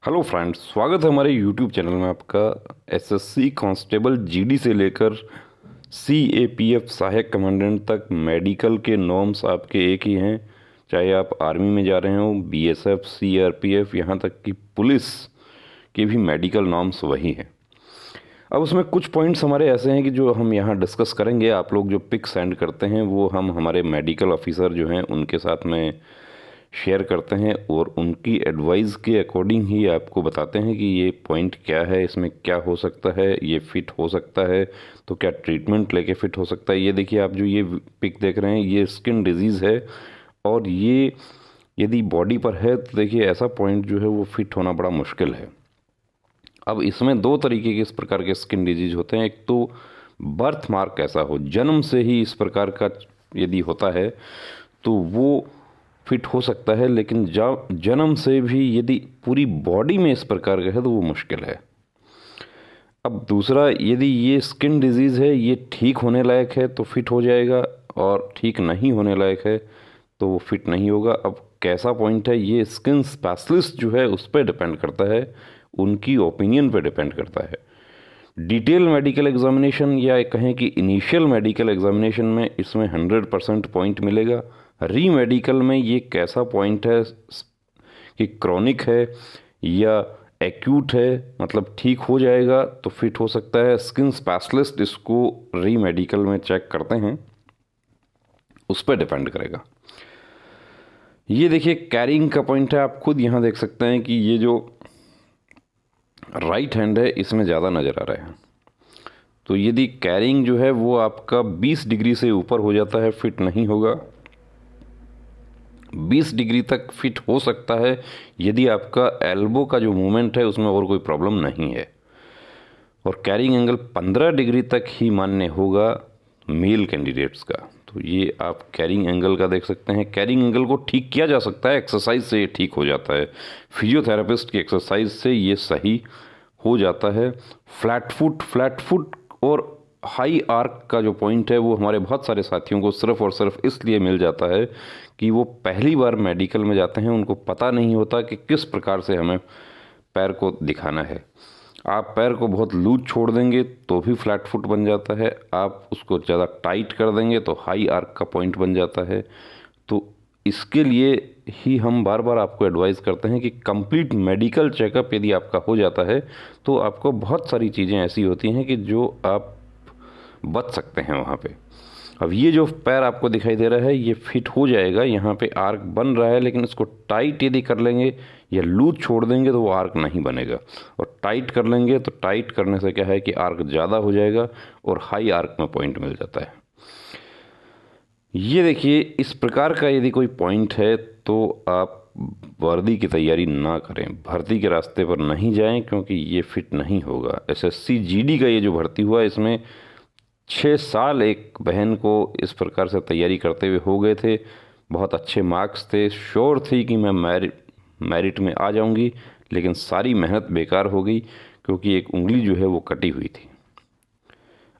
Hello friends, स्वागत है हमारे यूट्यूब चैनल में आपका। एसएससी कांस्टेबल जीडी से लेकर सीएपीएफ सहायक कमांडेंट तक मेडिकल के नॉर्म्स आपके एक ही हैं। चाहे आप आर्मी में जा रहे हो, बीएसएफ, सीआरपीएफ, यहाँ तक कि पुलिस के भी मेडिकल नॉर्म्स वही हैं। अब उसमें कुछ पॉइंट्स हमारे ऐसे हैं कि जो हम यहाँ डिस्कस करेंगे। आप लोग जो पिक सेंड करते हैं वो हम हमारे मेडिकल ऑफिसर जो हैं उनके साथ में शेयर करते हैं और उनकी एडवाइस के अकॉर्डिंग ही आपको बताते हैं कि ये पॉइंट क्या है, इसमें क्या हो सकता है, ये फिट हो सकता है तो क्या ट्रीटमेंट लेके फिट हो सकता है। ये देखिए, आप जो ये पिक देख रहे हैं ये स्किन डिजीज़ है और ये यदि बॉडी पर है तो देखिए ऐसा पॉइंट जो है वो फिट होना बड़ा मुश्किल है। अब इसमें दो तरीके के इस प्रकार के स्किन डिजीज होते हैं। एक तो बर्थ मार्क ऐसा हो, जन्म से ही इस प्रकार का यदि होता है तो वो फिट हो सकता है, लेकिन जब जन्म से भी यदि पूरी बॉडी में इस प्रकार का है तो वो मुश्किल है। अब दूसरा, यदि ये स्किन डिजीज़ है, ये ठीक होने लायक है तो फिट हो जाएगा और ठीक नहीं होने लायक है तो वो फिट नहीं होगा। अब कैसा पॉइंट है, ये स्किन स्पेशलिस्ट जो है उस पर डिपेंड करता है, उनकी ओपिनियन पे डिपेंड करता है। डिटेल मेडिकल एग्जामिनेशन या कहें कि इनिशियल मेडिकल एग्जामिनेशन में इसमें 100% पॉइंट मिलेगा। री मेडिकल में ये कैसा पॉइंट है कि क्रॉनिक है या एक्यूट है, मतलब ठीक हो जाएगा तो फिट हो सकता है। स्किन स्पेशलिस्ट इसको री मेडिकल में चेक करते हैं, उस पर डिपेंड करेगा। ये देखिए कैरिंग का पॉइंट है, आप खुद यहाँ देख सकते हैं कि ये जो राइट हैंड है इसमें ज़्यादा नज़र आ रहा है। तो यदि कैरिंग जो है वो आपका 20 डिग्री से ऊपर हो जाता है फिट नहीं होगा। 20 डिग्री तक फिट हो सकता है यदि आपका एल्बो का जो मूवमेंट है उसमें और कोई प्रॉब्लम नहीं है। और कैरिंग एंगल 15 डिग्री तक ही मान्य होगा मेल कैंडिडेट्स का। तो ये आप कैरिंग एंगल का देख सकते हैं। कैरिंग एंगल को ठीक किया जा सकता है, एक्सरसाइज से ये ठीक हो जाता है। फिजियोथेरेपिस्ट की एक्सरसाइज से ये सही हो जाता है। फ्लैट फुट और हाई आर्क का जो पॉइंट है वो हमारे बहुत सारे साथियों को सिर्फ और सिर्फ इसलिए मिल जाता है कि वो पहली बार मेडिकल में जाते हैं, उनको पता नहीं होता कि किस प्रकार से हमें पैर को दिखाना है। आप पैर को बहुत लूज छोड़ देंगे तो भी फ्लैट फुट बन जाता है, आप उसको ज़्यादा टाइट कर देंगे तो हाई आर्क का पॉइंट बन जाता है। तो इसके लिए ही हम बार बार आपको एडवाइस करते हैं कि कंप्लीट मेडिकल चेकअप यदि आपका हो जाता है तो आपको बहुत सारी चीज़ें ऐसी होती हैं कि जो आप बच सकते हैं वहाँ पे। अब ये जो पैर आपको दिखाई दे रहा है ये फिट हो जाएगा, यहाँ पे आर्क बन रहा है, लेकिन इसको टाइट यदि कर लेंगे या लूज छोड़ देंगे तो वो आर्क नहीं बनेगा। और टाइट कर लेंगे तो टाइट करने से क्या है कि आर्क ज़्यादा हो जाएगा और हाई आर्क में पॉइंट मिल जाता है। ये देखिए, इस प्रकार का यदि कोई पॉइंट है तो आप वर्दी की तैयारी ना करें, भर्ती के रास्ते पर नहीं जाएं, क्योंकि ये फिट नहीं होगा। एसएससी जीडी का ये जो भर्ती हुआ इसमें 6 साल एक बहन को इस प्रकार से तैयारी करते हुए हो गए थे। बहुत अच्छे मार्क्स थे, श्योर थी कि मैं मेरिट में आ जाऊंगी, लेकिन सारी मेहनत बेकार हो गई क्योंकि एक उंगली जो है वो कटी हुई थी।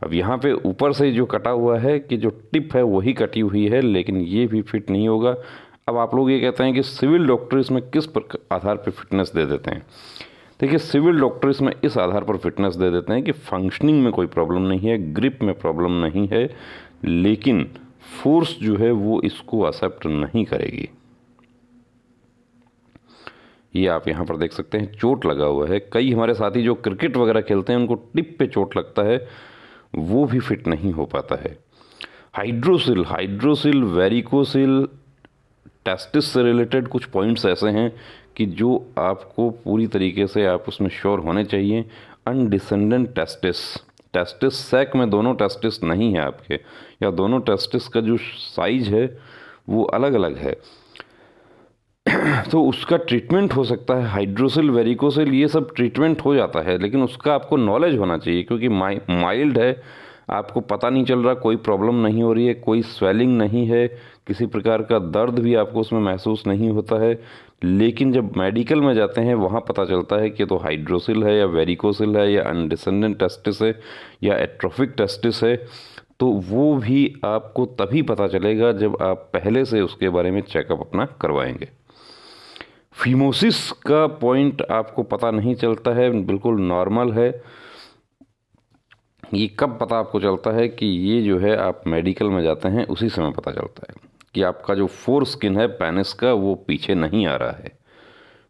अब यहाँ पे ऊपर से जो कटा हुआ है कि जो टिप है वही कटी हुई है, लेकिन ये भी फिट नहीं होगा। अब आप लोग ये कहते हैं कि सिविल डॉक्टर इसमें किस आधार पर फिटनेस दे देते हैं। देखिए, सिविल डॉक्टर इसमें इस आधार पर फिटनेस दे देते हैं कि फंक्शनिंग में कोई प्रॉब्लम नहीं है, ग्रिप में प्रॉब्लम नहीं है, लेकिन फोर्स जो है वो इसको एक्सेप्ट नहीं करेगी। ये आप यहाँ पर देख सकते हैं, चोट लगा हुआ है। कई हमारे साथी जो क्रिकेट वगैरह खेलते हैं उनको टिप पे चोट लगता है, वो भी फिट नहीं हो पाता है। हाइड्रोसिल, वेरिकोसिल, टेस्टिस से रिलेटेड कुछ पॉइंट्स ऐसे हैं कि जो आपको पूरी तरीके से आप उसमें श्योर होने चाहिए। अनडिसेंडेंट टेस्टिस सैक में दोनों टेस्टिस नहीं है आपके, या दोनों टेस्टिस का जो साइज है वो अलग अलग है, तो उसका ट्रीटमेंट हो सकता है। हाइड्रोसिल, वेरिकोसिल, ये सब ट्रीटमेंट हो जाता है, लेकिन उसका आपको नॉलेज होना चाहिए, क्योंकि माइल्ड है, आपको पता नहीं चल रहा, कोई प्रॉब्लम नहीं हो रही है, कोई स्वेलिंग नहीं है, किसी प्रकार का दर्द भी आपको उसमें महसूस नहीं होता है। लेकिन जब मेडिकल में जाते हैं वहाँ पता चलता है कि तो हाइड्रोसिल है या वेरिकोसिल है या अनडिसेंडेंट टेस्टिस है या एट्रोफिक टेस्टिस है, तो वो भी आपको तभी पता चलेगा जब आप पहले से उसके बारे में चेकअप अपना करवाएंगे। फीमोसिस का पॉइंट आपको पता नहीं चलता है, बिल्कुल नॉर्मल है। ये कब पता आपको चलता है कि ये जो है आप मेडिकल में जाते हैं उसी समय पता चलता है कि आपका जो फोर स्किन है पेनिस का वो पीछे नहीं आ रहा है।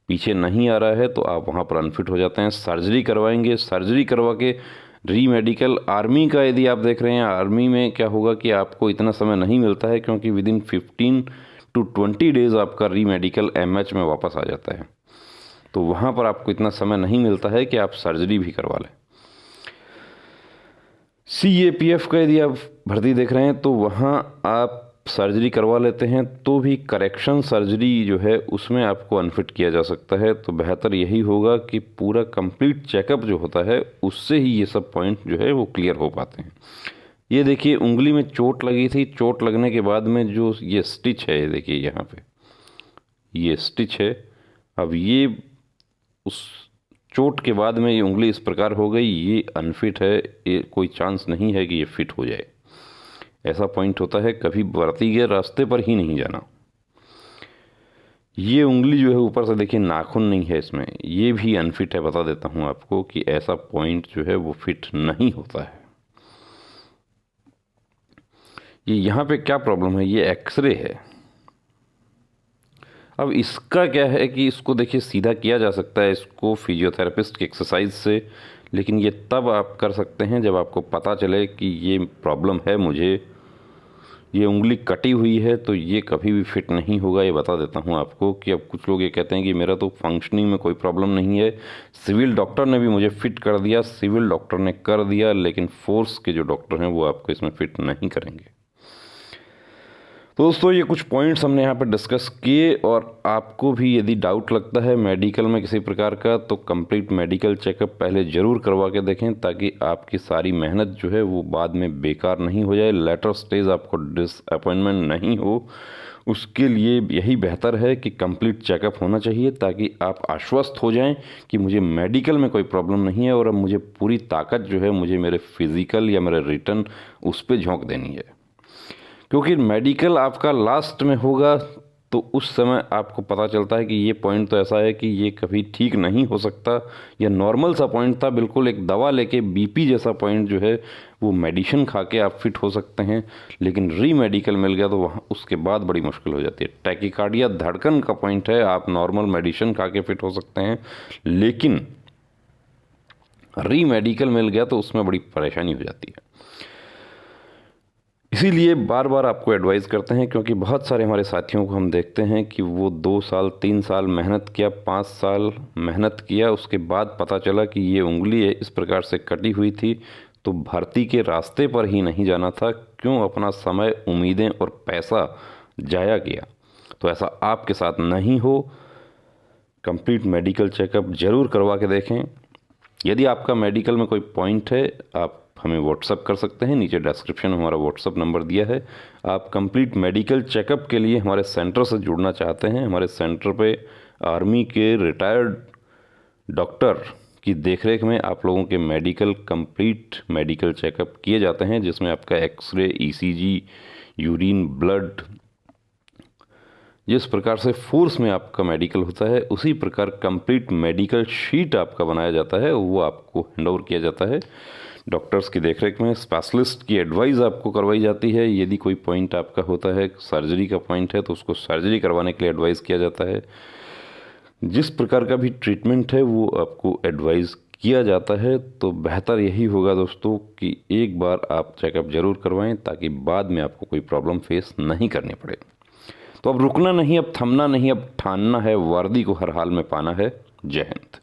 पीछे नहीं आ रहा है तो आप वहाँ पर अनफिट हो जाते हैं, सर्जरी करवाएंगे। सर्जरी करवा के री मेडिकल, आर्मी का यदि आप देख रहे हैं, आर्मी में क्या होगा कि आपको इतना समय नहीं मिलता है क्योंकि विद इन 15 to 20 डेज आपका री मेडिकल MH में वापस आ जाता है। तो वहाँ पर आपको इतना समय नहीं मिलता है कि आप सर्जरी भी करवा लें। CAPF का यदि आप भर्ती देख रहे हैं तो वहाँ आप सर्जरी करवा लेते हैं तो भी करेक्शन सर्जरी जो है उसमें आपको अनफिट किया जा सकता है। तो बेहतर यही होगा कि पूरा कंप्लीट चेकअप जो होता है उससे ही ये सब पॉइंट जो है वो क्लियर हो पाते हैं। ये देखिए उंगली में चोट लगी थी, चोट लगने के बाद में जो ये स्टिच है, ये देखिए यहाँ पे ये स्टिच है। अब ये उस चोट के बाद में ये उंगली इस प्रकार हो गई, ये अनफिट है, ये कोई चांस नहीं है कि ये फिट हो जाए। ऐसा पॉइंट होता है, कभी बढ़ती के रास्ते पर ही नहीं जाना। ये उंगली जो है ऊपर से देखिए नाखून नहीं है इसमें, ये भी अनफिट है। बता देता हूँ आपको कि ऐसा पॉइंट जो है वो फिट नहीं होता है। ये यहाँ पे क्या प्रॉब्लम है, ये एक्सरे है। अब इसका क्या है कि इसको देखिए सीधा किया जा सकता है इसको फिजियोथेरेपिस्ट की एक्सरसाइज से, लेकिन ये तब आप कर सकते हैं जब आपको पता चले कि ये प्रॉब्लम है मुझे, ये उंगली कटी हुई है तो ये कभी भी फिट नहीं होगा। ये बता देता हूँ आपको कि अब कुछ लोग ये कहते हैं कि मेरा तो फंक्शनिंग में कोई प्रॉब्लम नहीं है, सिविल डॉक्टर ने भी मुझे फिट कर दिया। सिविल डॉक्टर ने कर दिया, लेकिन फोर्स के जो डॉक्टर हैं वो आपको इसमें फिट नहीं करेंगे। तो दोस्तों ये कुछ पॉइंट्स हमने यहाँ पर डिस्कस किए, और आपको भी यदि डाउट लगता है मेडिकल में किसी प्रकार का तो कंप्लीट मेडिकल चेकअप पहले ज़रूर करवा के देखें, ताकि आपकी सारी मेहनत जो है वो बाद में बेकार नहीं हो जाए, लेटर स्टेज आपको डिसअपॉइंटमेंट नहीं हो। उसके लिए यही बेहतर है कि कंप्लीट चेकअप होना चाहिए, ताकि आप आश्वस्त हो जाएं कि मुझे मेडिकल में कोई प्रॉब्लम नहीं है और अब मुझे पूरी ताकत जो है मुझे मेरे फिज़िकल या मेरे रिटर्न उस पर झोंक देनी है। क्योंकि मेडिकल आपका लास्ट में होगा तो उस समय आपको पता चलता है कि ये पॉइंट तो ऐसा है कि ये कभी ठीक नहीं हो सकता, या नॉर्मल सा पॉइंट था, बिल्कुल एक दवा लेके BP जैसा पॉइंट जो है वो मेडिसिन खा के आप फिट हो सकते हैं, लेकिन री मेडिकल मिल गया तो वहाँ उसके बाद बड़ी मुश्किल हो जाती है। टैकीकार्डिया धड़कन का पॉइंट है, आप नॉर्मल मेडिसिन खा के फिट हो सकते हैं, लेकिन री मेडिकल मिल गया तो उसमें बड़ी परेशानी हो जाती है। इसीलिए बार बार आपको एडवाइस करते हैं, क्योंकि बहुत सारे हमारे साथियों को हम देखते हैं कि वो 2 साल 3 साल मेहनत किया, 5 साल मेहनत किया, उसके बाद पता चला कि ये उंगली इस प्रकार से कटी हुई थी, तो भर्ती के रास्ते पर ही नहीं जाना था, क्यों अपना समय, उम्मीदें और पैसा जाया किया। तो ऐसा आपके साथ नहीं हो। कंप्लीट मेडिकल चेकअप ज़रूर करवा के देखें। यदि आपका मेडिकल में कोई पॉइंट है आप हमें व्हाट्सअप कर सकते हैं, नीचे डिस्क्रिप्शन में हमारा व्हाट्सअप नंबर दिया है। आप कंप्लीट मेडिकल चेकअप के लिए हमारे सेंटर से जुड़ना चाहते हैं, हमारे सेंटर पे आर्मी के रिटायर्ड डॉक्टर की देखरेख में आप लोगों के मेडिकल कंप्लीट मेडिकल चेकअप किए जाते हैं, जिसमें आपका एक्सरे, ECG, यूरिन, ब्लड, जिस प्रकार से फोर्स में आपका मेडिकल होता है उसी प्रकार कंप्लीट मेडिकल शीट आपका बनाया जाता है, वो आपको हैंड ओवर किया जाता है डॉक्टर्स की देखरेख में। स्पेशलिस्ट की एडवाइस आपको करवाई जाती है। यदि कोई पॉइंट आपका होता है, सर्जरी का पॉइंट है, तो उसको सर्जरी करवाने के लिए एडवाइस किया जाता है। जिस प्रकार का भी ट्रीटमेंट है वो आपको एडवाइस किया जाता है। तो बेहतर यही होगा दोस्तों कि एक बार आप चेकअप ज़रूर करवाएं, ताकि बाद में आपको कोई प्रॉब्लम फेस नहीं करनी पड़े। तो अब रुकना नहीं, अब थमना नहीं, अब ठानना है, वर्दी को हर हाल में पाना है। जय हिंद।